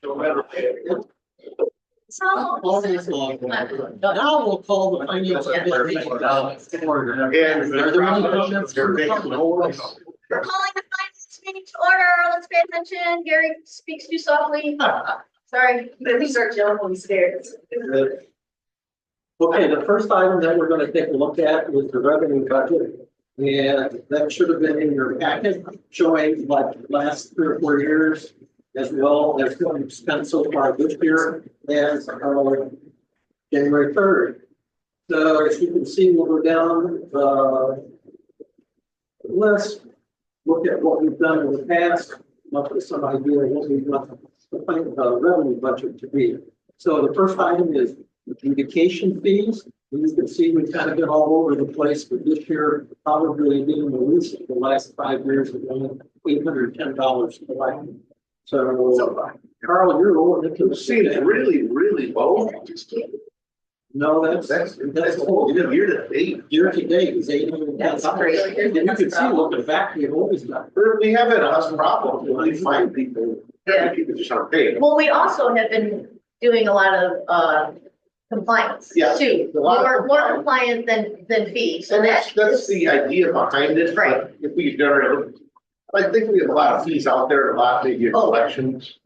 No matter. So. All this long. Now we'll call the finance committee meeting down to order. Are there any comments from the public? We're calling the finance meeting to order. Let's pay attention. Gary speaks too softly. Sorry, then we start yelling when he's scared. Okay, the first item that we're gonna take a look at is the revenue budget. And that should have been in your packet, showing like the last 3 or 4 years, as well as what we've spent so far this year, as January 3rd. So as you can see, we'll go down, let's look at what we've done in the past, come up with some idea of what we want the revenue budget to be. So the first item is communication fees. And you can see we've kind of been all over the place, but this year, probably being the least of the last 5 years, of $810 per line. So, Carl, you're over into the See, it's really low. No, that's That's whole year to date. year to date is $810. That's crazy. And you can see, looking back, we've always done. We have it as a problem. We find people, people just aren't paying. Well, we also have been doing a lot of compliance Yeah, too. a lot of More compliant than fees. So And that's the idea behind it. Right. But if we generate, I think we have a lot of fees out there, a lot maybe Oh. collections.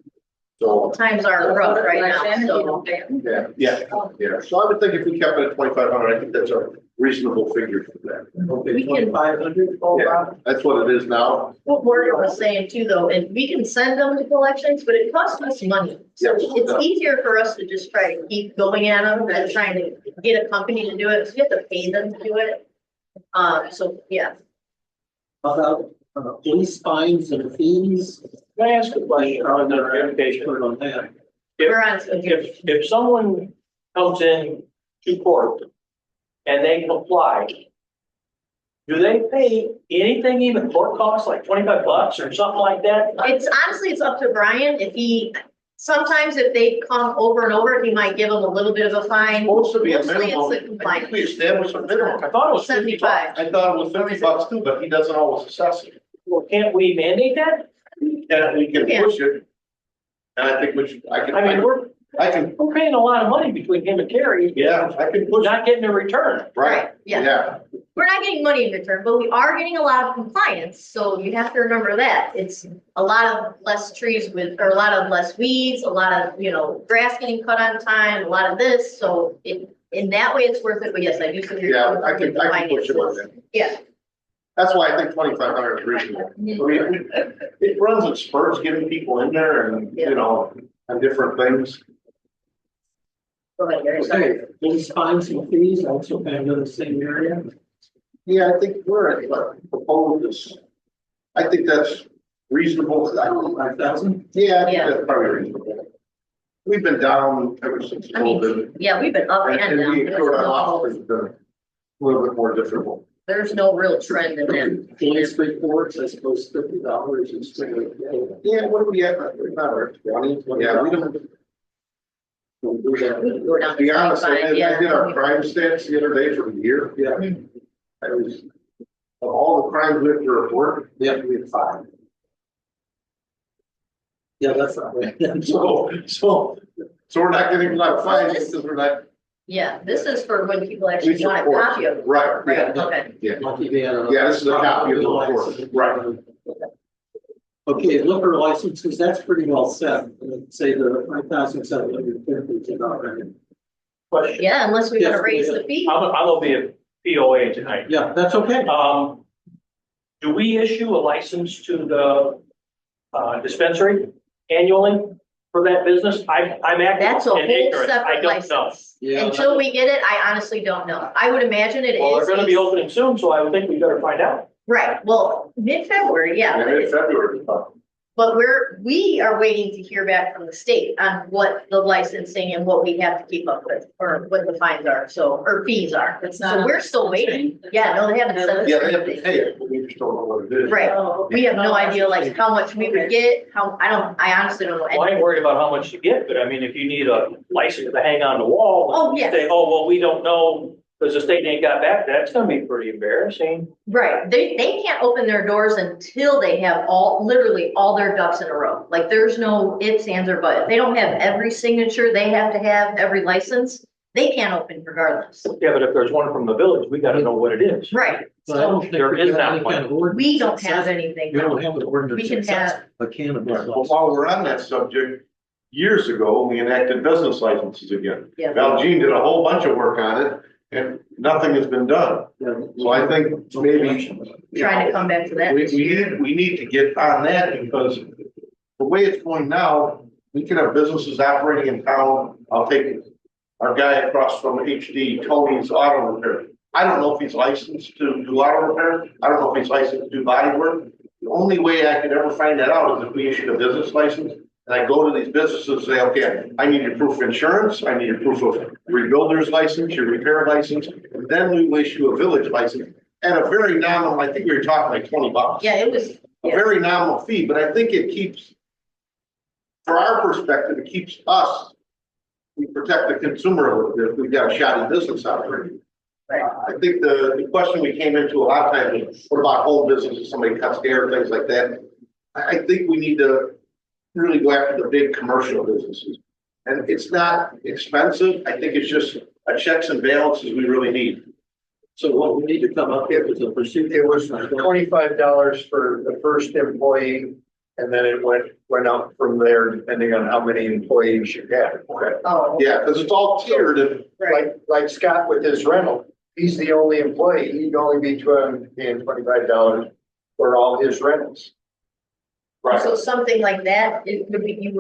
So, times are rough right now, so. yeah. So I would think if we kept it at 2,500, I think that's a reasonable figure for that. Okay, We can- 2,500. Yeah, that's what it is now. What Morgan was saying too, though, and we can send them to collections, but it costs us money. So Yes. it's easier for us to just try to keep going at them than trying to get a company to do it, because you have to pay them to do it. So, yeah. How about police fines and fees? Can I ask a question on the verification? Put it on that. We're on. If someone comes in to court and they comply, do they pay anything, even court costs, like $25 or something like that? It's honestly, it's up to Brian. Sometimes if they come over and over, he might give them a little bit of a fine. Supposed to be a Mostly it's minimum. the I think compliance. we established a minimum. I thought it was $50. 75. I thought it was $50 too, but he doesn't always assess it. Well, can't we mandate that? And we can Yeah. push it. And I think we should, I mean, we're paying a lot of money between him and Terry, yeah, I can push it. not getting a return. Right, Yeah. yeah. We're not getting money in return, but we are getting a lot of compliance, so you have to remember that. It's a lot of less trees or a lot of less weeds, a lot of, grass getting cut on time, a lot of this, so in that way, it's worth it, but yes, I do think. Yeah, I can push it on that. Yeah. That's why I think 2,500 is reasonable. I mean, it runs in spurts, getting people in there and, on different things. Go ahead, Gary, sorry. Okay, police fines and fees also kind of in the same area. Yeah, I think we're at what proposed is, I think that's reasonable. I don't know, 5,000. yeah, I think Yeah. that's probably reasonable. We've been down ever since I mean, COVID. Yeah, we've been up and And down. we, There's our no- office has been a little bit more difficult. There's no real trend in that. Police reports, I suppose $50 is pretty. Yeah, what do we have? About 20, yeah, we don't. We'll do that. We can go down To be honest, I 25, did yeah. our crime stats the other day for the year. Yeah, I was, of all the crimes we have to report, yeah, we had 5. yeah, that's not right. So we're not getting a lot of fines because we're not. Yeah, this is for when people actually Police want a reports. copy of it. Right, Right, yeah, okay. yeah. Lucky man. Yeah, this is a copy of the report, right. Okay, liquor licenses, that's pretty well set. Let's say the 5,750 is about right. Question. Yeah, unless we gotta Yes, raise we the fee. I'm gonna be a POA tonight. Yeah, that's okay. Do we issue a license to the dispensary annually for that business? I'm That's a acting whole in ignorance. I separate don't know. license. Yeah. Until we get it, I honestly don't know. I would imagine it is. Well, they're gonna be opening soon, so I would think we better find out. Right, well, mid-February, yeah. And in February. But we are waiting to hear back from the state on what the licensing and what we have to keep up with, or what the fines are, or fees are. So we're still waiting. Yeah, no, they haven't said. Yeah, they have to pay it, but we just don't know what it is. Right, we have no idea like how much we would get, I honestly don't know. Well, I ain't worried about how much you get, but I mean, if you need a license to hang on the wall. Oh, yes. Say, oh, well, we don't know Because the state ain't got back, that's gonna be pretty embarrassing. Right, they can't open their doors until they have literally all their ducks in a row. Like, there's no ifs, ands, or buts. If they don't have every signature, they have to have every license, they can't open regardless. Yeah, but if there's one from the village, we gotta know what it is. Right, But I don't so think There we is have not any one. kind of ordinance we don't that says- have anything. We don't have an ordinance. We can that says have- A cannabis Well, license. while we're on that subject, years ago, we enacted business licenses again. Yeah. Valjean did a whole bunch of work on it and nothing has been done. So I think maybe. Trying to come back to that. We need to get on that because the way it's going now, we can have businesses operating in town. I'll take our guy across from HD, Tony's Auto Repair. I don't know if he's licensed to do auto repair. I don't know if he's licensed to do body work. The only way I could ever find that out is if we issued a business license. And I go to these businesses and say, okay, I need your proof of insurance, I need your proof of your builder's license, your repair license, and then we will issue a village license at a very nominal, I think we were talking like $20. Yeah, it was, A very nominal fee, but I think it keeps, for our perspective, it keeps us, we protect the consumer a little bit if we've got a shoddy business operating. I think the question we came into a lot of times was, what about home businesses, somebody cuts hair, things like that. I think we need to really go after the big commercial businesses. And it's not expensive. I think it's just a checks and balances we really need. So what we need to come up with is a procedure. It was $25 for the first employee, and then it went up from there depending on how many employees you had. oh, Yeah, because it's all tiered and right, Like Scott with his rental, he's the only employee, he'd only be paying $25 for all his rentals. so something like that, it would be, you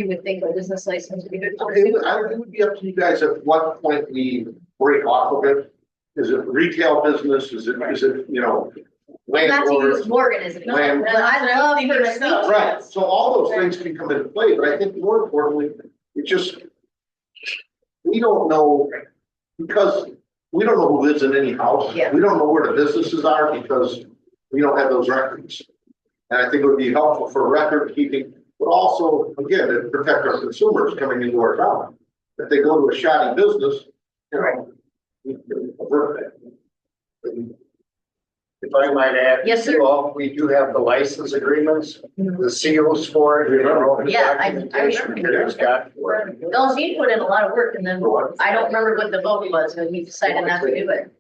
would think a business license would be good. for you. it would be up to you guys at what point we break off of it. Is it retail business? Is it, you know, Not to landlord? use Morgan as an Land- example, but I love her sweet. Right, so all those things can come into play, but I think more importantly, it just, we don't know, because we don't know who lives in any house. Yeah. We don't know where the businesses are because we don't have those records. And I think it would be helpful for record keeping, but also, again, to protect our consumers coming into our town. If they go to a shoddy business, you know, we can avert that. If I might add. Yes, sir. Well, we do have the license agreements, the seals for it. Yeah, I remember. Scott. Belgian put in a lot of work and then I don't remember what the vote was, but he decided not to do it.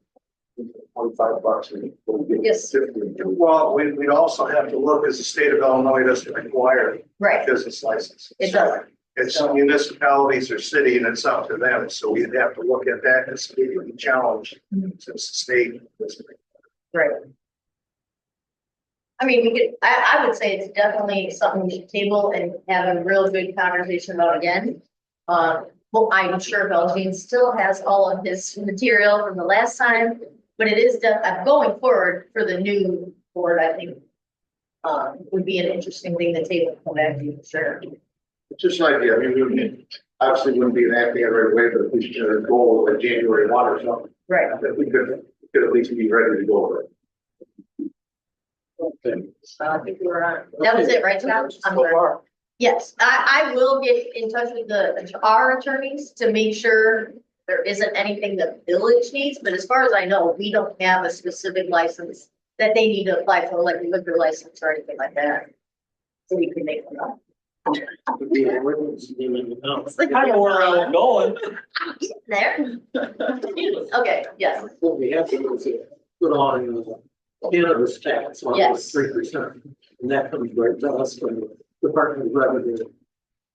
$25 and we'll get Yes. 50. Well, we'd also have to look, as the state of Illinois doesn't require Right, business licenses. it doesn't. It's municipalities or city and it's up to them, so we'd have to look at that as a challenge since the state. Right. I mean, we could, I would say it's definitely something we should table and have a real good conversation about again. Well, I'm sure Belgian still has all of his material from the last time, but it is, going forward for the new board, I think. Would be an interesting thing to table, come back to, for sure. It's just an idea. I mean, we would, obviously wouldn't be enacting it right away, but if we should have a goal like January 1 or something, Right. that we could at least be ready to go over it. I think we were on, that was it, right, Scott? I'm sorry. Yes, I will get in touch with our attorneys to make sure there isn't anything the village needs, but as far as I know, we don't have a specific license that they need to apply for, like a liquor license or anything like that. So we can make them up. It's like, I know where I was going. there. Okay, yes, What we have to do is put on cannabis tax on Yes. 3%. And that comes right to us from the Department of Revenue.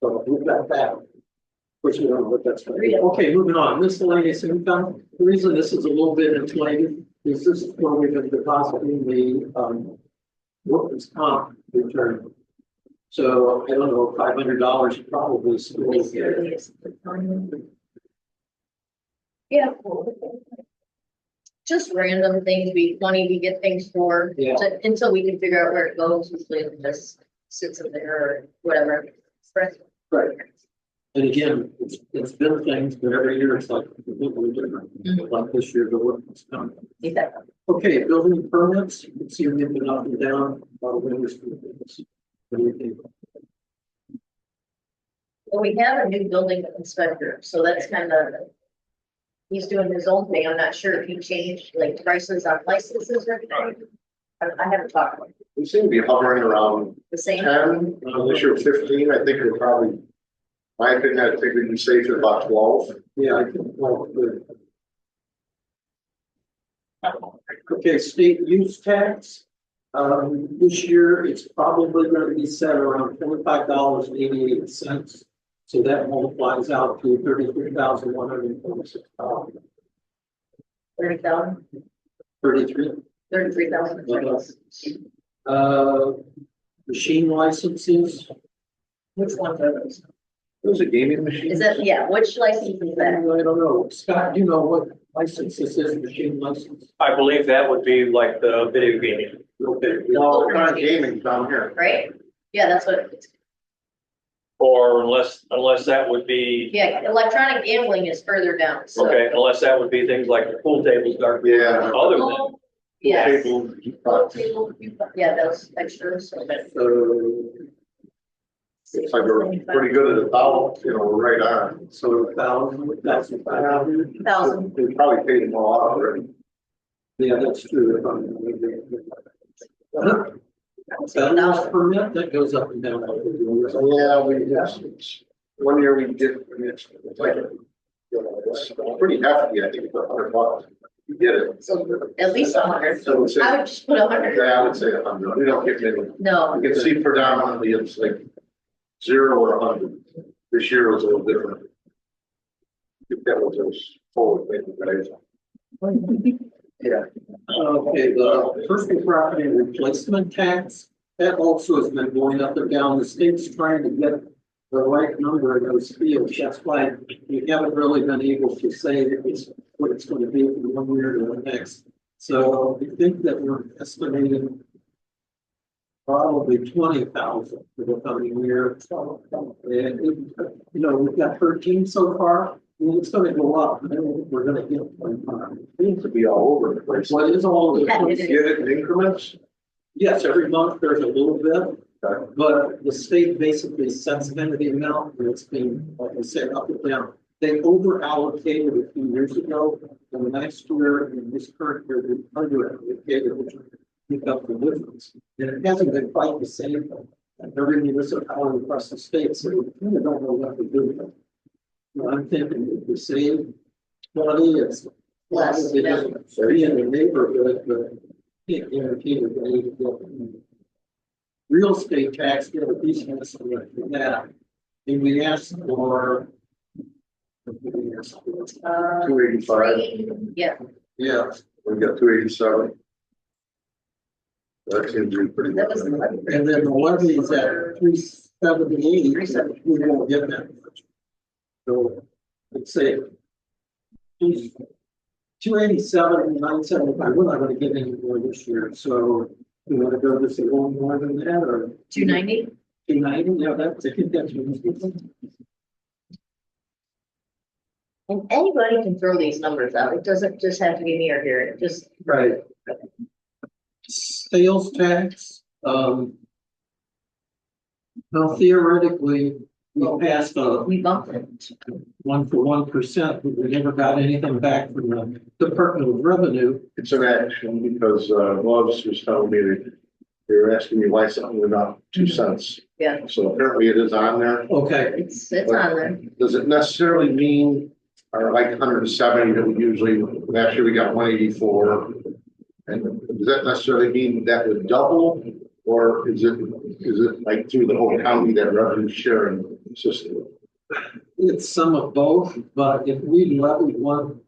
So we've got that. Which we don't know what that's going to be. Okay, moving on. Miscellaneous income. The reason this is a little bit inflated is this is where we've been depositing the workers' comp return. So I don't know, $500 probably still. yeah. Just random things, money we get things for, Yeah. until we can figure out where it goes, usually it just sits in there or whatever. Right. And again, it's been things, but every year it's like completely different. Mhm. Like this year, the workers' comp. Exactly. Okay, building permits, you can see them been up and down, a lot of winners. What do you think? Well, we have a new building inspector, so that's kind of he's doing his own thing. I'm not sure if he changed like prices on licenses or anything. I haven't talked about it. We seem to be hovering around The same. 10, this year 15, I think we're probably, my opinion, I think we'd be safe at about 12. Yeah, I think, well, good. Okay, state use tax. This year, it's probably gonna be set around $25.88. So that multiplies out to $33,146. 30,000, 33. 33,000. Machine licenses. Which ones are those? Those are gaming machines. Is that, yeah, which license is I that? don't know. Scott, do you know what license this is, machine license? I believe that would be like the video gaming. Okay. No, kind of gaming down here. Right? Yeah, that's what, Or unless that would be, yeah, electronic gambling is further down, so. okay, unless that would be things like pool tables, dark. Yeah. Other than, Oh, yes. Table, Yeah, those extras. So that- It's like we're pretty good at the foul, you know, we're right on. So 1,500. 1,000. We probably paid them all out already. Yeah, that's true. Settlers permit, that goes up and down. Yeah, yes, one year we did, it's like, you know, it's pretty hefty, I think it's $100. You get it. So at least 100. So it's, I would just put 100. yeah, I would say 100, we don't get many. No, You can see predominantly it's like 0 or 100. This year was a little different. I think that was those forward, right? Yeah. Okay, the personal property replacement tax, that also has been going up and down. The state's trying to get the right number in those fields. That's why we haven't really been able to say what it's going to be from one year to the next. So we think that we're estimating probably 20,000 for the coming year. And, we've got 13 so far. It's going to go up. I don't think we're going to get 25. Seems to be all over the place. What is all the Yeah, it Get it in increments? Yes, every month there's a little bit, but the state basically sets them the amount and it's been, like I said, up and down. They over allocated a few years ago, and the next year, in this current year, they under allocated, which pick up the difference. And it hasn't been quite the same. Every municipality across the state, so we kind of don't know what to do with it. I'm thinking if we save 20, it's Less, It yeah. doesn't be in the neighborhood, but can't guarantee that they will. Real estate tax, get a decent estimate for that. And we asked for. uh, 285, yeah, Yeah, we got 287. That seems to be pretty that was. good. and then the levy is at 378. We won't get that much. So let's say. 287 and 975, we're not gonna get any more this year, so you want to go just a little more than that, or 290? 290, yeah, that's, I think that's reasonable. And anybody can throw these numbers out. It doesn't just have to be me or here. It just, Right. Sales tax, now theoretically, we passed a we bumped it. 1%, but we never got anything back from the Department of Revenue. It's an action because, Loves was telling me that they were asking me why something went up 2 cents. Yeah. So apparently it is on there. Okay, It's on there. Does it necessarily mean, or like 170 that we usually, last year we got 184? And does that necessarily mean that would double? Or is it like through the whole county that revenue sharing system? it's some of both, but if we levied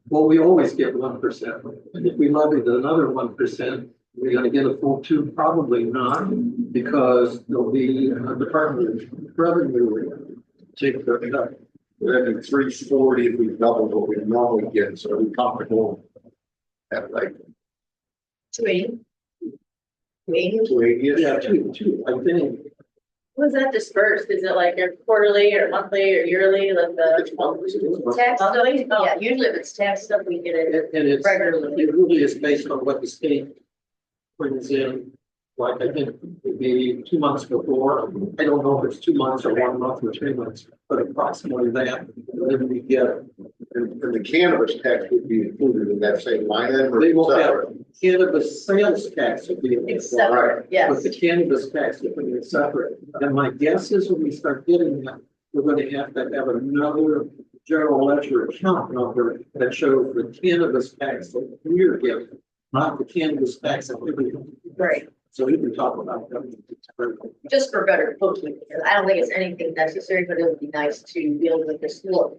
we always get 1%. And if we levied another 1%, we're gonna get a full 2, probably not, because there'll be a Department of Revenue take the up. That'd be 340 if we doubled what we normally get, so we comfortable at like 280. 280? 280. Yeah, two, I think. Was that dispersed? Is it like a quarterly or monthly or yearly, like the tax stuff? Yeah, usually if it's tax stuff, we get it. And it's, Regularly. it really is based on what the state brings in. Like, I think it'd be 2 months before. I don't know if it's 2 months or 1 month or 3 months, but approximately that. And then we get And the cannabis tax would be included in that same line item. They will have Separate? cannabis sales tax would be. It's Right. separate, yes. But the cannabis tax would be separate. And my guess is when we start getting that, we're gonna have another general ledger account number that shows the cannabis tax that we're getting, not the cannabis tax that we're getting. Right, So we can talk about that. just for better bookkeeping, because I don't think it's anything necessary, but it would be nice to be able to just look.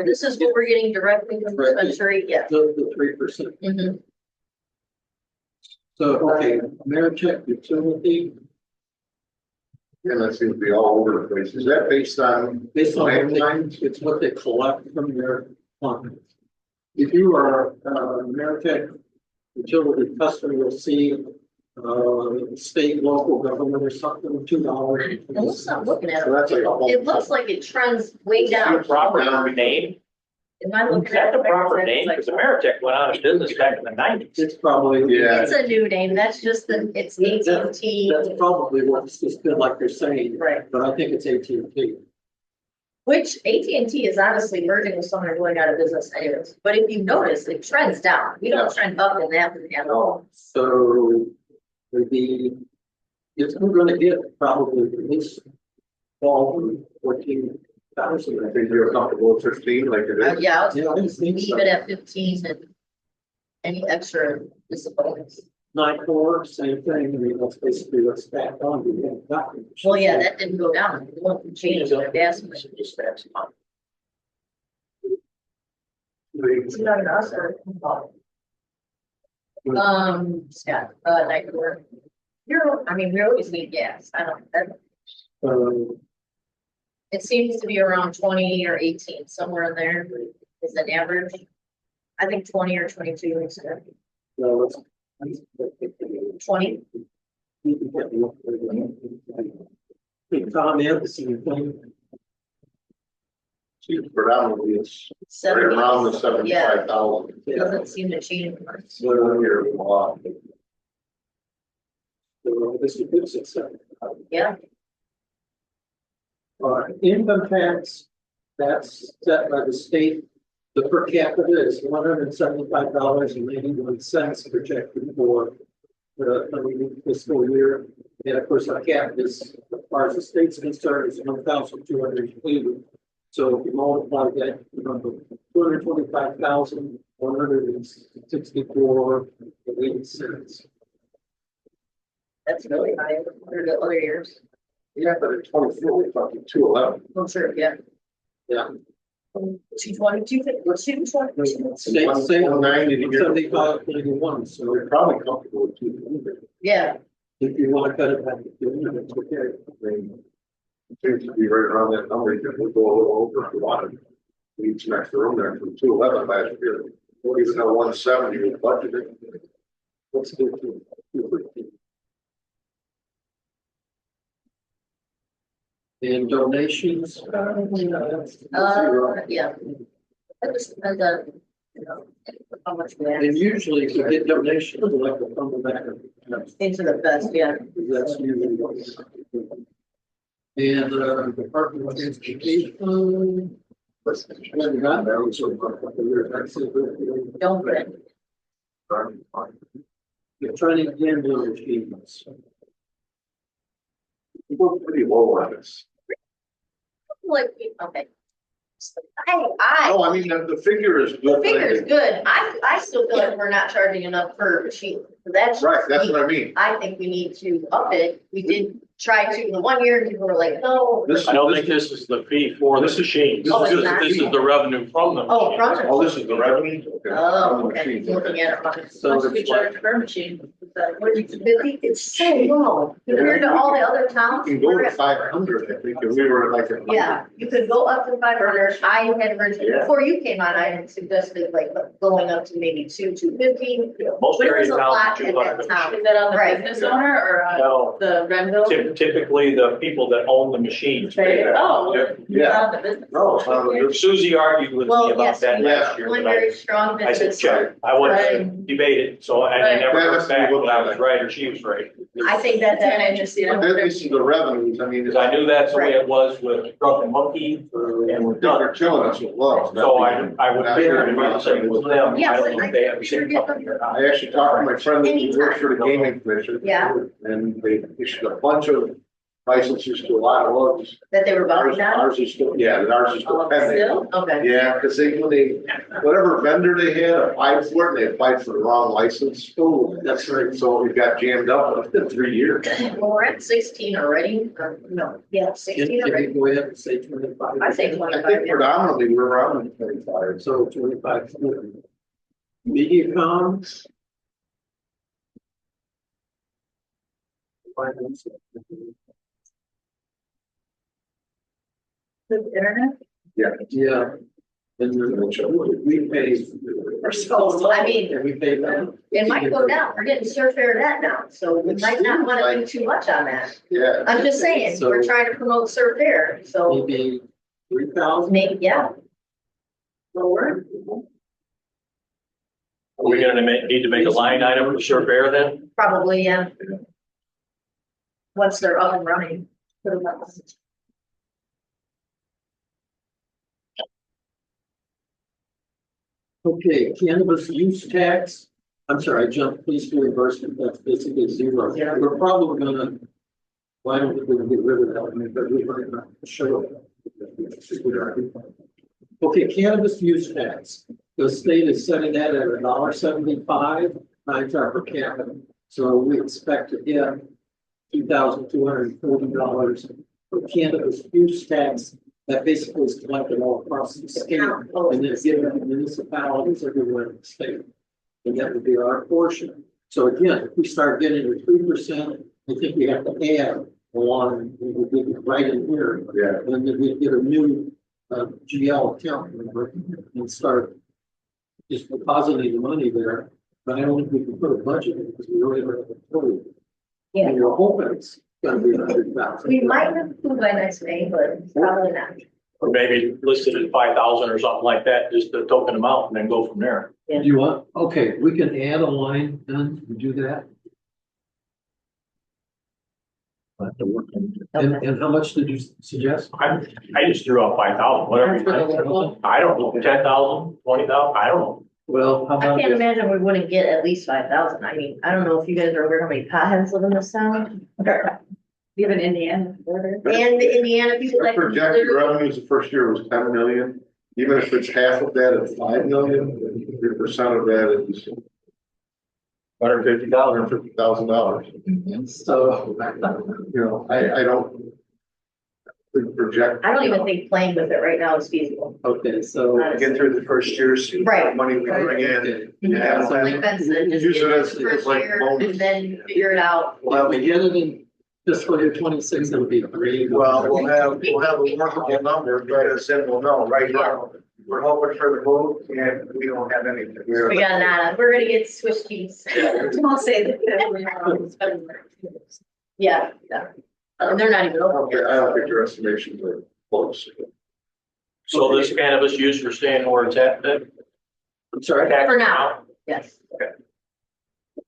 This is what we're getting directly from the dispensary, yeah. The 3%. Mhm. So, okay, Ameritech utility, And that seems to be all over the place. Is that based on? based on, Landlines? it's what they collect from their clients. If you are, Ameritech utility customer, you'll see, state, local government or something, $2. It looks, I'm looking at So that's like a whole- it looks like it trends way Is that down. the proper name? Am I Is looking that at the proper Ameritech? name? Because Ameritech went out of business back in the nineties. It's probably. Yeah. It's a new name, that's just the, it's AT&T. That's probably what's just been like you're saying, Right, but I think it's AT&T. which AT&T is honestly merging with someone going out of business anyways, but if you notice, it trends down, we don't trend up in that at all. So maybe it's, we're gonna get probably at least 14,000. I think you're comfortable with 15 like it is. Yeah, I Yeah, I was think leave so. it at 15 and any extra is a bonus. 9.4, same thing. I mean, that's basically what's back on. We haven't gotten. Well, yeah, that didn't go down, it won't change the gas. Just that's fine. It's not an us or. Scott, like, we always need gas, I don't, that, So, it seems to be around 20 or 18, somewhere in there is an average. I think 20 or 22 is good. no, it's. 20, You can get a look at it. Big comment, the same thing. Seems predominantly it's right 70, around the 75,000. doesn't seem to change much. So here, So this is good success. Yeah, Income tax, that's set by the state. The per capita is $175.81 projected for the coming fiscal year. And of course, our cap is, as far as the state's concerned, is 1,280. So if you multiply that, number 225,164.80. that's really high compared to other years. Yeah, but at 24, we're talking 211. I'm sure, yeah. Yeah. 220, 220. State, 190 to get. 75.81, so We're probably comfortable with 200. Yeah, if you want to cut it back to 200, it's okay. It seems to be right around that number. You can go a little over if you wanted. We need some extra room there from 211 last year. Even though 170 was budgeted. Let's do 250. And donations. yeah. That just depends on, how much we And have usually if you get donations, we like to come back. into the best, yeah. That's usually what. And, Department of Transportation. Haven't gotten there, so a couple of years. That's it. Don't forget. You're trying to handle achievements. We're pretty low on this. Like, okay. I, No, I mean, the figure is the good. figure is good. I still feel like we're not charging enough per sheet. That's. Right, that's what I mean. I think we need to up it. We did try to the 1 year, and people were like, no. This- I don't think this is the fee for the machines. Oh, it's not? This is the revenue from them. Oh, from the. Oh, this is the revenue? Okay. Oh, Okay. okay, looking at it wrong. So Must be it's like- charged per machine. What do you, 50? It's so low compared to all the other towns. You can go we're to at- 500, I think, and we were like. at- Yeah, you could go up to 500. I had originally, Yeah. before you came on, I had suggested like going up to maybe 250. Most But it areas was a now. lot do at like that a time. machine. Is that on the Right. business owner or on No, the rental? typically the people that own the machines. pay that. Oh, Yeah. not on the business. No, it's not a- Susie argued with me Well, about yes, that we last have year, one but very strong I said, business. check, I wanted to Right. debate it, so, and I Right. never Yeah, heard that's back. what whether I was right or she was right. I think that that interesting. But then this is the revenues, I mean, Because I knew that's the way it was with Drunken Monkey and with they're Duck. killing us with love. So I would figure it might say it was them. Yeah, I but don't know if they have the same company or not. I actually talked to my friend who works for the gaming commission. Yeah. And they issued a bunch of licenses to a lot of others. That they were Ours, bumping down? ours is still, yeah, ours is still Oh, pending. still? Okay. Yeah, because when they, whatever vendor they had applied for it, they applied for the wrong license. Oh, that's right. So it got jammed up, it's been 3 years. Well, we're at 16 already, or no, yeah, Can 16 can already. you go ahead and say 25? I say I 25. think predominantly we're around 25. So 25. MediaCom. Finance. The internet? Yeah. And then we pay. So, I mean, And we pay them. it might go down, we're getting Surfair net now, so we might not wanna do too much on that. Yeah. I'm just saying, we're trying to promote Surfair, so Maybe 3,000. maybe, yeah. Lower, Are we gonna need to make a line item for Surveyor then? probably, yeah. Once they're up and running. Put them up. Okay, cannabis use tax. I'm sorry, I jumped police reimbursement, that's basically zero. Yeah. We're probably gonna, why don't we get rid of that? I mean, but we're gonna show it. Okay, cannabis use tax. The state is setting that at $1.75 times our per capita. So we expect to get $2,240 for cannabis use tax. That basically is collected all across the state and then given to municipalities everywhere in the state. And that would be our portion. So again, if we start getting a 3%, I think we have to add along, we would get it right in here. Yeah. And then we get a new GL account number and start just depositing the money there. But I don't think we can put a budget in because we don't have a total. Yeah. And we're hoping it's gonna be 100,000. We might have food by next May, but probably not. Or maybe listed at 5,000 or something like that, just the token amount and then go from there. Do you want, okay, we can add a line then, we do that. And how much did you suggest? I just threw out 5,000, whatever you think. I don't know, 10,000, 20,000, I don't know. Well, how I about can't this? imagine we wouldn't get at least 5,000. I mean, I don't know if you guys are aware how many potheads live in this town. Even Indiana. And the Indiana people Our that. projected revenues the first year was 10 million, even if it's half of that at 5 million, 3% of that is $150,000. $150,000. So, You know, I don't project. I don't even think playing with it right now is feasible. okay, so. Get through the first year, see what Right. money we bring in. Okay. Yeah. So like Ben said, just Use get it it as- first as like year bonus. and then figure it out. Well, we get it in fiscal year 26, it'll be great. Well, we'll have a workable number, because then we'll know, right now, we're hoping for the vote, and we don't have anything. We got nada. We're gonna get Swiss cheese. Don't say that. Yeah, yeah. They're not even open Okay, I don't yet. think your estimations are close. So this cannabis use, we're staying where it's at then? I'm sorry. For now. Yes.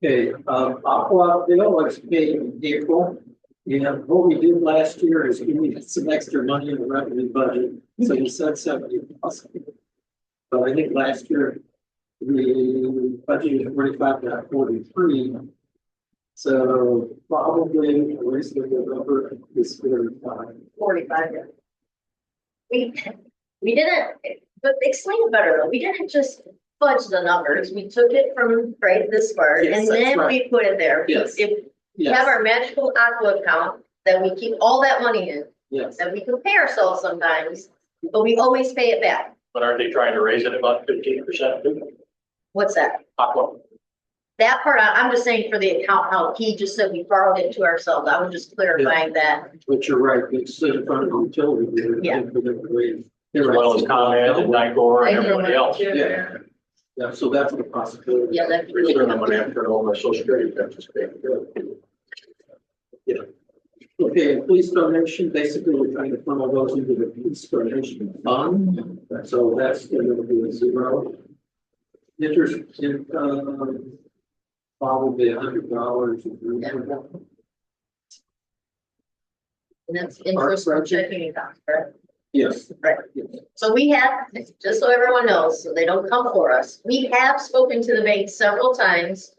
Okay, Aqua, they always pay in April. And what we did last year is we needed some extra money in the revenue budget, so you said 70 possibly. But I think last year, we budgeted 45.43. So probably a reasonable number is 45. 45. Yeah. We didn't, but explain it better though. We didn't just fudge the numbers. We took it from right this part Yes, and that's then right. we put it there. Yes. If we Yes, have our magical aqua account that we keep all that money in, yes. that we can pay ourselves sometimes, but we always pay it back. But aren't they trying to raise it about 15%? What's that? Aqua. That part, I'm just saying for the account, how he just said we borrowed it to ourselves. I was just clarifying that. But you're right, it's in front of the utility. There, Yeah. for them to raise. As well as ComEd and Nicor and everybody else. Yeah. Yeah, so that's the possibility. Yeah, that's Pretty really. soon I'm gonna have to turn over my social security taxes. Okay, police donation, basically, we're trying to funnel those into the police donation fund, so that's going to be a zero. Interest in, probably $100. And that's interest from checking accounts, correct? Yes. Right. Yes. So we have, just so everyone knows, so they don't come for us, we have spoken to the bank several times.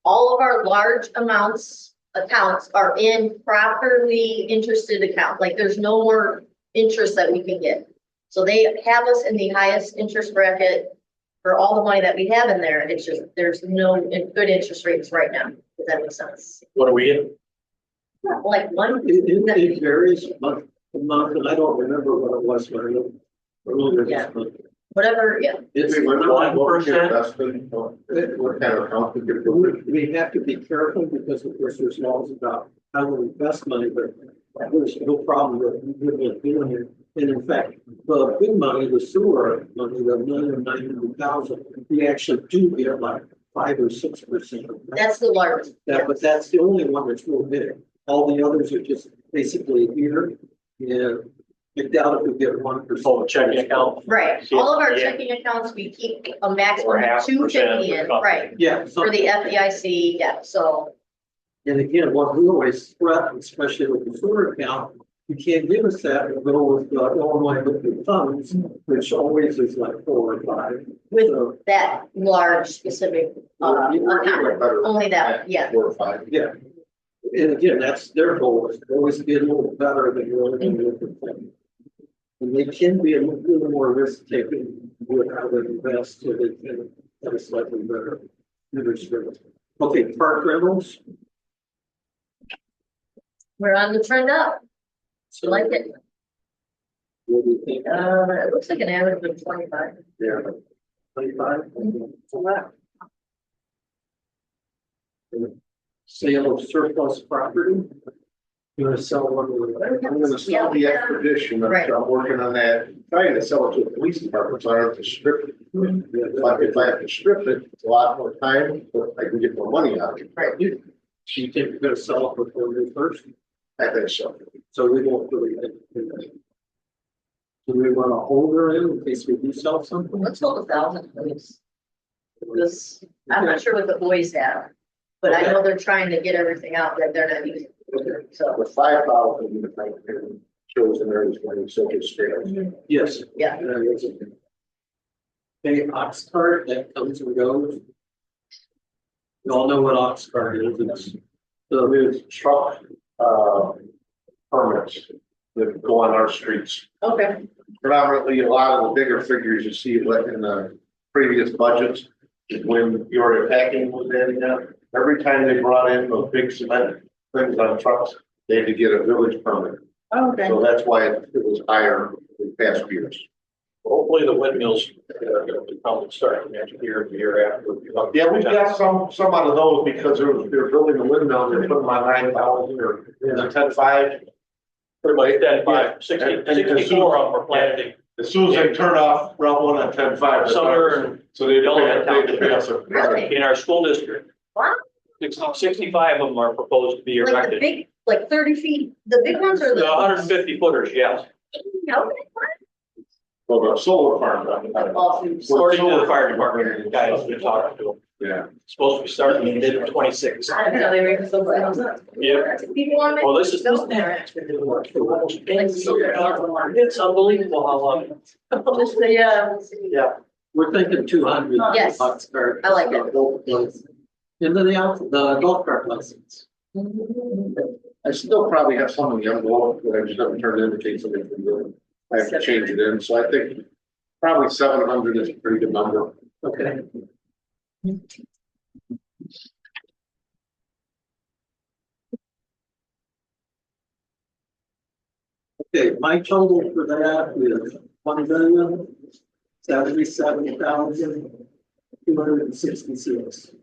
All of our large accounts are in properly interested account, like there's no more interest that we can get. So they have us in the highest interest bracket for all the money that we have in there. It's just, there's no good interest rates right now. Does that make sense? What are we in? Like one, It varies month to month, and I don't remember what it was when I looked earlier this month. whatever, yeah. It's, Wait, what kind of 1%? investment, what kind of account we could put in? we have to be careful because of course there's laws about how to invest money, but there's no problem with doing it. And in fact, the big money, the sewer money, the $1,900,000, we actually do get like 5 or 6%. That's the largest. That, but that's the only one that's real big. All the others are just basically here. And I doubt if we get 1%. Oh, checking account? Right, all of our Yeah. checking accounts, we keep a maximum Or of 0.5% 250 in, of the right, Yeah. for the FDIC, yeah, so. And again, what we always threaten, especially with the sewer account, you can't give us that and go with Illinois liquid funds, which always is like 4 or 5. With So, that large specific, account, only that, yeah. 4 or 5. yeah. And again, that's their goal, is to always be a little better than your own liquid fund. And they can be a little more risk taking with how they invest, so they can have a slightly better interest rate. Okay, park rentals. We're on the trend up, So like it, what do you think? it looks like an average of 25. Yeah. 25? Sale of surplus property. You want to sell one of the. I'm gonna sell the expedition, Right. I'm working on that, trying to sell it to the police department, so I don't have to strip it. If I have to strip it, it's a lot more time, but I can get more money out of it. Right. Do you think you're gonna sell it before May 1st? I think so. So we won't really. Do we want to hold her in case we do sell something? Let's hold 1,000, please. This, I'm not sure what the boys have, but I know they're trying to get everything out that they're not using, so. With 5,000, the bank shows in there is when it's so scale. Yes. Yeah. Hey, ox cart that comes and goes. You all know what ox cart is. It's So there's truck, permits that go on our streets. Okay. Predominantly, a lot of the bigger figures you see like in the previous budgets, is when your packing was adding up. Every time they brought in those big cement things on trucks, they had to get a village permit. Okay. So that's why it was higher in past years. Hopefully the windmills, probably start next year, the year after. Yeah, we've got some out of those because they're building the windmills, they're putting them on 9,000 or 10,500. Pretty much that by And- 64 of them are planted. As soon as they turn off Route 1 on 10,500. Somewhere So they don't have to pay us a. Really? in our school district. Wow. 65 of them are proposed to be Like the erected. big, like 30 feet, the big ones or The the? 150 footers, yes. Okay. Well, the solar farm. Awesome. According to the fire department, the guys we're talking to, Yeah. supposed to be starting in mid 26. I didn't know they were even so close. Yeah. People want to. Well, this is. Go there. It's unbelievable how long. Just the, We're thinking 200. Yes. Ox cart. I like it. And then the golf cart license. I still probably have some in the envelope that I just haven't turned in in case something from doing. I have to change it in, so I think probably 700 is a pretty good number. Okay. Okay, my total for that is $1,077,266.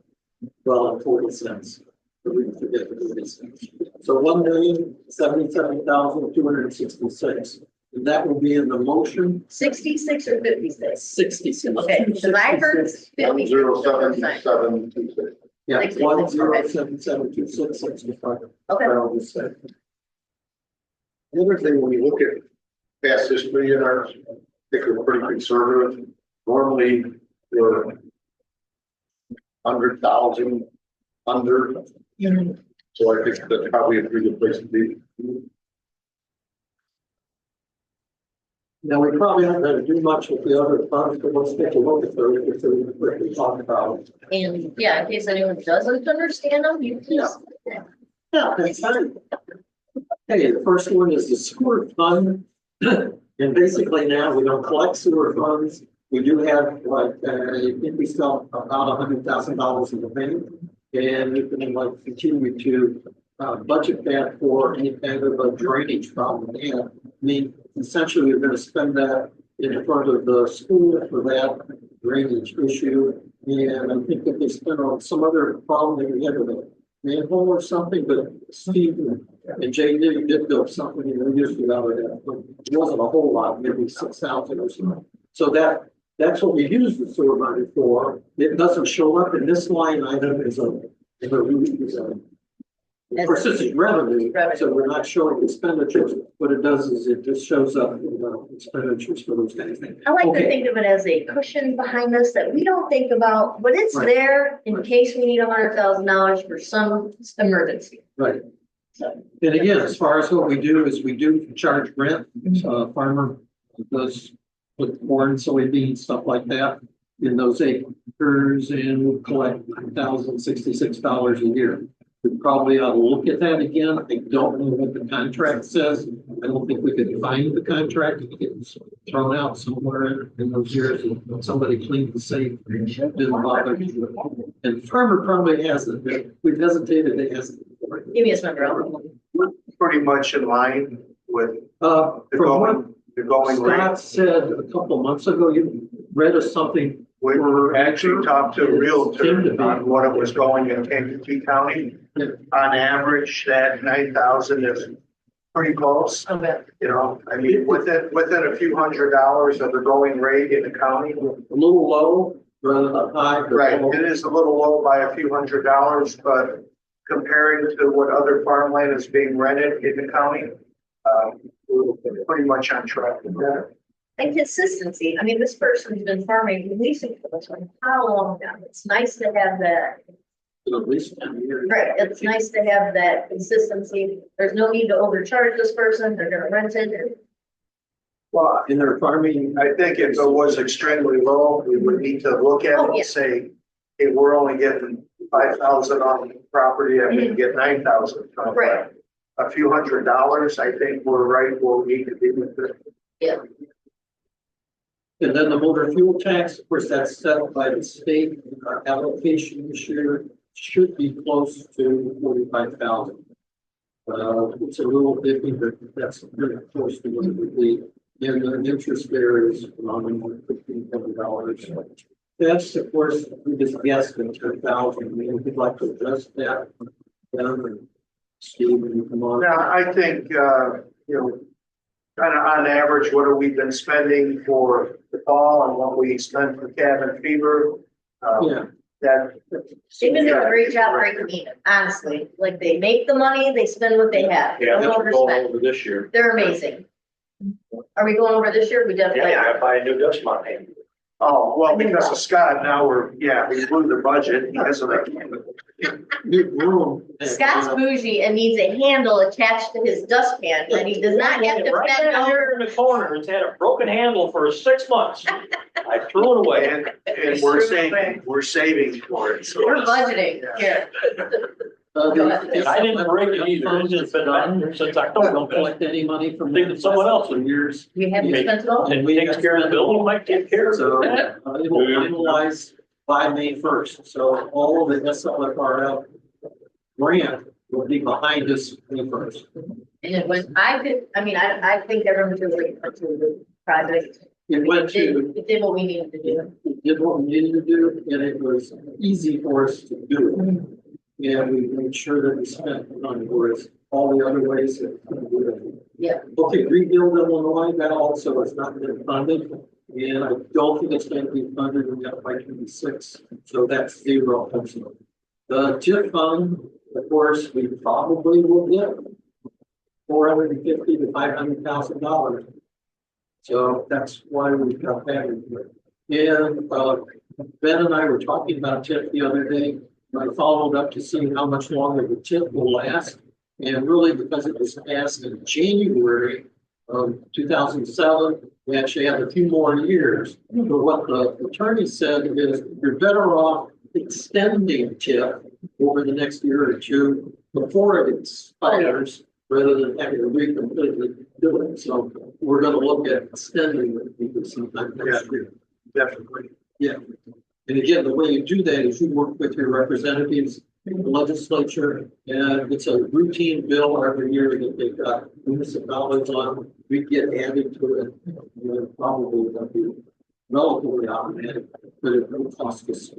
Well, 40 cents. So we can forget the 40 cents. So $1,077,266. And that will be in the motion 66 or 56? 66. Okay, because I heard 107726. Yeah, 66, 1,077,266. Okay. The other thing, when you look at past history in our, I think we're pretty conservative. Normally, we're 100,000 under. So I think that's probably a pretty good place to be. Now, we probably aren't gonna do much with the other funds, but let's take a look at those, if we quickly talk about. And yeah, in case anyone doesn't understand them, you can just. Yeah, that's fine. Okay, the first one is the sewer fund. And basically now we don't collect sewer funds. We do have like, I think we still have about $100,000 in the bank. And we can like continue to budget that for any kind of a drainage problem. And I mean, essentially, we're gonna spend that in front of the school for that drainage issue. And I think that they spent on some other problem that we had with a manhole or something, but Steve and Jay did build something and we used it out of that. But it wasn't a whole lot, maybe 6,000 or something. So that's what we use the sewer money for. It doesn't show up in this line item as a of course, this is revenue, so we're not showing expenditures. What it does is it just shows up in the expenditures for those kind of things. I like to Okay. think of it as a cushion behind us that we don't think about, but it's Right. there in case we need $100,000 for some emergency. Right. So, And again, as far as what we do is we do charge rent, farmer does with corn, soybeans, stuff like that. In those acres and we'll collect $1,066 a year. We probably ought to look at that again. I don't know what the contract says. I don't think we could find the contract. It gets thrown out somewhere in those years. And somebody cleaned the safe. Didn't bother. And farmer probably hasn't. We've hesitated. It hasn't. give me a number. We're pretty much in line with Uh, the from what going rate. Scott said a couple of months ago, you read us something. We actually talked to a realtor Seemed to be. on what it was going in Kankakee County. Yeah. On average, that 9,000 is pretty close. Okay. You know, I mean, within a few $100s of the going rate in the county. A little low rather than high. but Right, low. it is a little low by a few $100s, but comparing to what other farmland is being rented in the county, we're pretty much on track with that. And consistency. I mean, this person's been farming, leasing for this one, how long now? It's nice to have that. At least 10 years. Right, it's nice to have that consistency. There's no need to overcharge this person. They're gonna rent it. Well, In their farming, I think if it was extremely low, we would need to look at it Oh, yeah. and say, hey, we're only getting 5,000 on the property, and we can get 9,000. Right. A few $100s, I think we're right where we need to be with it. Yeah. and then the motor fuel tax, of course, that's set by the state. Our allocation this year should be close to 45,000. It's a little different, but that's really close to what it would be. And the interest there is around $1,500. That's, of course, we just guessed at 10,000. I mean, if you'd like to adjust that. Steve, when you come on. Now, I think, kind of on average, what have we been spending for the fall and what we spent for cabin fever? Yeah. That. They've been doing a great job breaking even, honestly. Like they make the money, they spend what they have. Yeah, Don't that's going overspend. over this year. They're amazing. Are we going over this year? We definitely Yeah, are. I buy a new dust mop. Oh, well, because of Scott, now we blew the budget because of that. New room. Scott's bougie and needs a handle attached to his dustpan that he does not have to Right bend down over. here in the corner, it's had a broken handle for 6 months. I threw it away. And we're saving for it. So. We're budgeting here. I didn't break it either, it's just been back there since October. Don't collect any money from. Think that someone else would. Years. We haven't spent it all. And we take care of the bill, we might take care of So, it. it will finalize by May 1st. So all of the SLFRF grant will be behind us May 1st. And it was, I think everyone should wait until the project. It went to, It did what we needed to do. it did what we needed to do, and it was easy for us to do. And we made sure that we spent the money, whereas all the other ways that we couldn't do it. Yeah. Okay, Rebuild Illinois, that also has not been funded, and I don't think it's going to be funded in FY 26, so that's zero. Also. The TIF fund, of course, we probably will get $450,000 to $500,000. So that's why we've got that in here. And Ben and I were talking about TIF the other day. I followed up to see how much longer the TIF will last. And really, because it was passed in January of 2007, we actually have a few more years. But what the attorney said is you're better off extending TIF over the next year or two before it expires, rather than having to recompletely do it. So we're going to look at extending it sometime next year. Definitely. Yeah. And again, the way you do that is you work with your representatives in the legislature, and it's a routine bill every year that they've got municipalities on. We get added to it, probably that'll be relatively automatic, but it will cost us.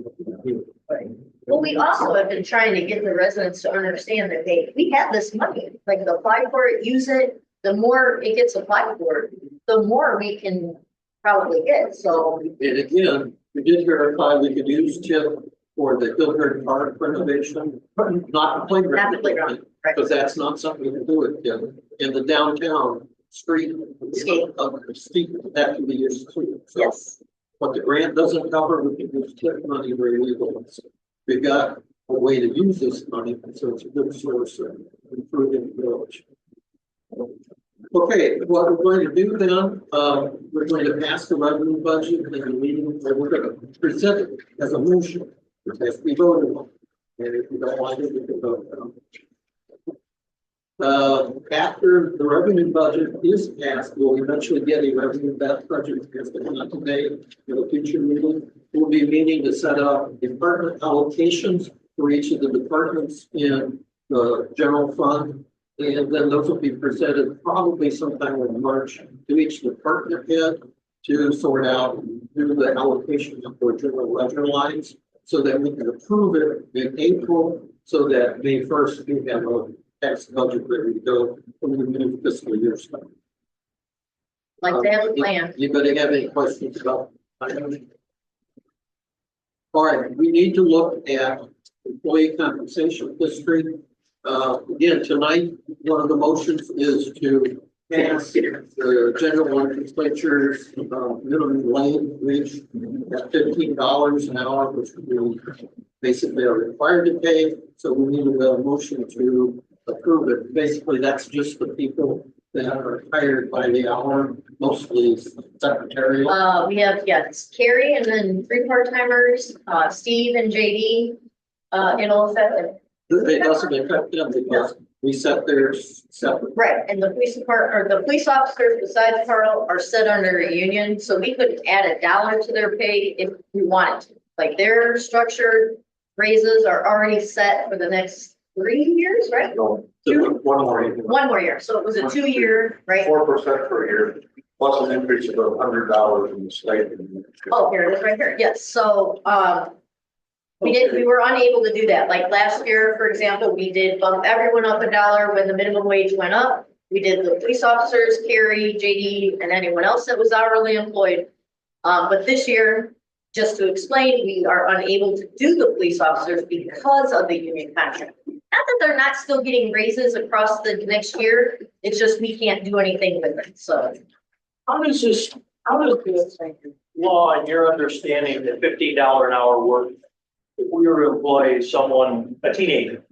Well, we also have been trying to get the residents to understand that we have this money, like apply for it, use it. The more it gets applied for, the more we can probably get, so. And again, we did verify we could use TIP for the Hillgard Park renovation, but not the playground. Not the playground, right. Because that's not something to do with TIP. In the downtown street. Escape. Steep, that can be used too. So Yes, what the grant doesn't cover, we can use TIP money where legal. So we've got a way to use this money, so it's a good source of improving the village. Okay, what we're going to do then, we're going to pass the revenue budget in the meeting, and we're going to present it as a motion. It has to be voted on. And if you don't like it, we can vote on. After the revenue budget is passed, we'll eventually get a revenue budget, because it's not today, in a future meeting. We'll be meeting to set up department allocations for each of the departments in the general fund. And then those will be presented probably sometime in March to each department head to sort out and do the allocation for general ledger lines, so that we can approve it in April, so that May 1st we have a tax budget ready to go from the new fiscal year start. like to have a plan. Anybody have any questions about? All right, we need to look at employee compensation history. Again, tonight, one of the motions is to pass the general legislature's minimum wage at $15 an hour, which we basically are required to pay. So we need a motion to approve it. Basically, that's just the people that are hired by the hour, mostly secretarial. We have, yes, Carrie and then 3 part-timers, Steve and JD, in all effect. It doesn't affect them because we set theirs separate. Right, and the police department, or the police officers besides Carl are set under a union, so we could add $1 to their pay if we wanted to. Like their structured raises are already set for the next 3 years, right? No, Two? one more year. 1 more year, so it was a 2-year, right? 4% per year, plus an increase of $100 in the stipend. Oh, here it is right here. Yes, so, we were unable to do that. Like last year, for example, we did bump everyone up $1 when the minimum wage went up. We did the police officers, Carrie, JD, and anyone else that was hourly employed. But this year, just to explain, we are unable to do the police officers because of the union contract. Not that they're not still getting raises across the next year, it's just we can't do anything with it, so. How does this law, in your understanding, that $15 an hour work, if we were to employ someone, a teenager,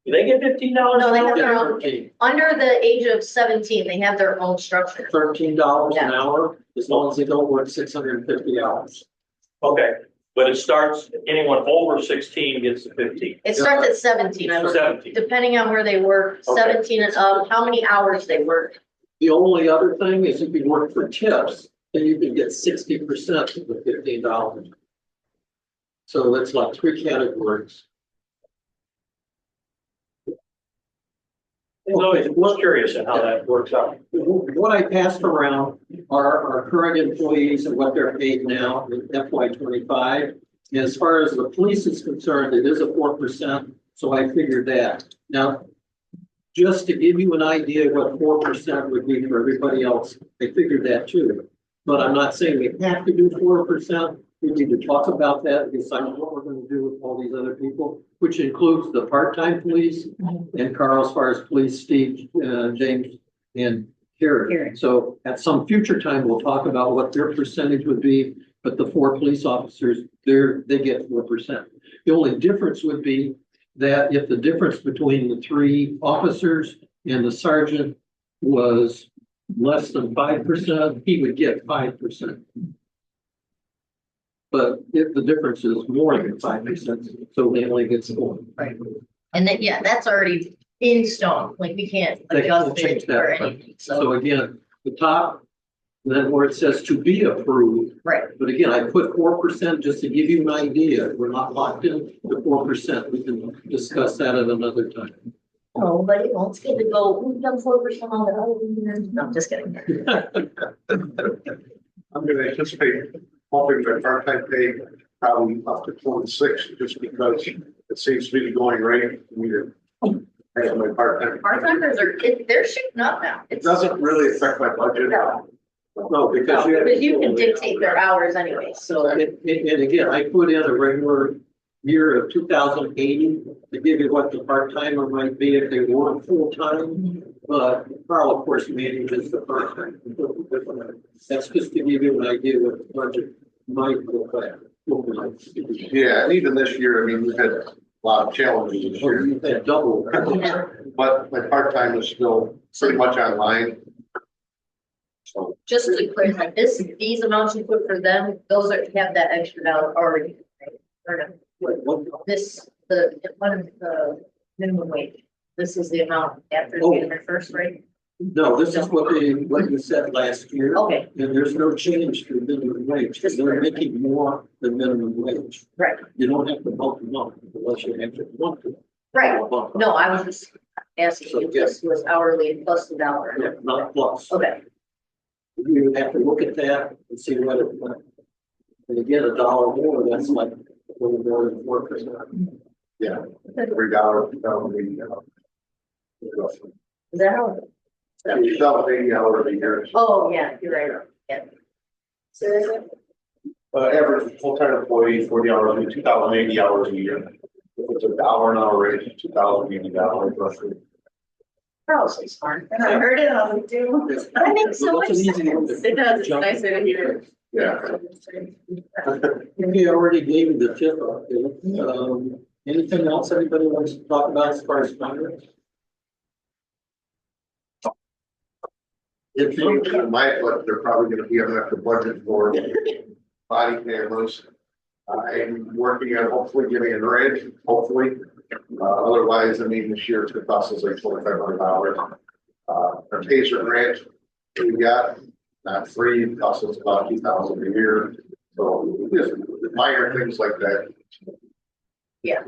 do they get $15 No, an they have hour? their own, under the age of 17, they have their own structure. $13 an Yeah. hour, as long as they don't work 650 hours. Okay, but it starts, anyone over 16 gets the 15. It starts at 17, I believe, 17. depending on where they work, Okay. 17 and up, how many hours they work. The only other thing is if you work for tips, then you can get 60% of the $15. So that's like 3 categories. I'm always curious at how that works out. What I passed around are our current employees and what they're paid now in FY25. And as far as the police is concerned, it is a 4%, so I figured that. Now, just to give you an idea what 4% would be for everybody else, I figured that too. But I'm not saying we have to do 4%. We need to talk about that, decide what we're going to do with all these other people, which includes the part-time police and Carl, as far as police, Steve, James, and carry. So at some future time, we'll talk about what their percentage would be, but the 4 police officers, they get 4%. The only difference would be that if the difference between the 3 officers and the sergeant was less than 5%, he would get 5%. But if the difference is more than 5%, so they only get 4. Right. And then, yeah, that's already in stone, like we can't They adjust can't change it or that. anything, So so, again, the top, then where it says to be approved, right. but again, I put 4% just to give you an idea. We're not locked in to 4%. We can discuss that at another time. Oh, but you know, it's good to go, we've done 4% on the other years. No, I'm just kidding. I'm gonna anticipate hoping that part-time pay probably up to 26, just because it seems to be the going rate. We have my part-time. Part-timers they're shooting up now. It doesn't really affect my budget. No, No, because you have. because you can dictate their hours anyway, so. And again, I put in a regular year of 2,080 to give you what the part-timer might be if they weren't full-time. But Carl, of course, manages the part-time. That's just to give you an idea what the budget might look like. Yeah, and even this year, I mean, we've had a lot of challenges this Or year, you had double. Yeah. but my part-time is still pretty much online. So, Just to clarify, these amounts you put for them, those have that extra dollar already. Right? Or no, one of the minimum wage, this is the amount after Oh. getting their first rate. No, this is what you said last year. Okay, And there's no change to minimum wage. They're making more than minimum wage. right, You don't have to bump them up unless you actually want to. right. Bump them. No, I was just asking if this was hourly plus the dollar. Yeah, not plus. Okay, You have to look at that and see what it, and again, $1 more, that's like a little more than 4%. yeah, every dollar, is that how? $80 a year. Oh, yeah, you're right, yeah. So is it? Average full-time employee, 40 hours, a week, 2,080 hours a year. If it's $1 an hour raise, $2,080 roughly. Carl's so smart. And I heard it on the do. That makes so much That's an easy one sense. to It does, it's jump nice to hear. Yeah. We already gave you the tip update. Anything else anybody wants to talk about as far as finance? If you, my, but they're probably gonna be enough to budget for body cameras. I'm working on hopefully getting a raise, hopefully. Otherwise, I mean, this year it's gonna cost us like $2,500. Our taser grant we got, not free, it costs us about $2,000 a year. So just minor things like that. Yeah.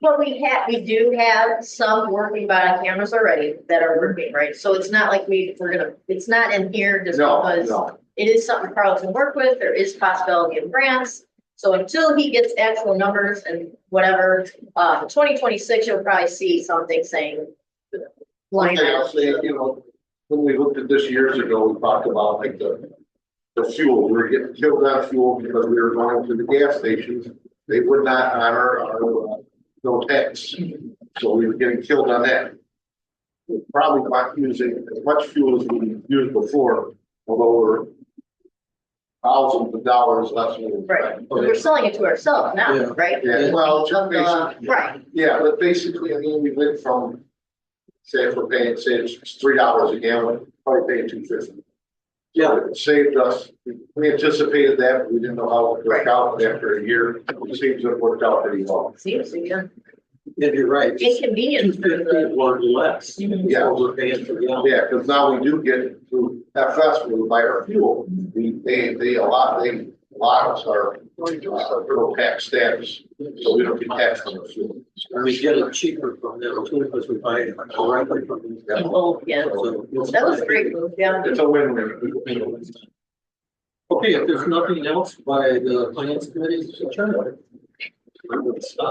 Well, we do have some working body cameras already that are working, right? So it's not like it's not in here just No, because no. it is something Carl can work with. There is possibility of grants. So until he gets actual numbers and whatever, 2026, you'll probably see something saying. One line thing I'll item. say, you know, when we looked at this years ago, we talked about like the fuel, we were getting killed on fuel because we were going to the gas stations. They would not honor our, no tax. So we were getting killed on that. We're probably not using as much fuel as we used before, although we're thousands of dollars less. than we- Right, we're selling it to ourselves now, Yeah. right? Yeah, well, just Of the- basically. Right, Yeah, but basically, I mean, we went from, say, if we're paying, say, it's $3 a gallon, probably paying $2.50. Yeah. It saved us, we anticipated that, but we didn't know how it would work out after a year. It seems to have worked out pretty well. seems to be Yeah, you're right. inconvenient for 250 the. or less. Yeah. What we're paying for gallon. Yeah, because now we do get through FS, when we buy our fuel, they a lot of us are little tax status, so we don't get taxed on the fuel. And we get it cheaper from them too, because we buy it directly from them. Yeah. Oh, yeah, So it's- that was a great move, yeah. It's a win-win. Okay, if there's nothing else by the finance committee, adjourn. Stop.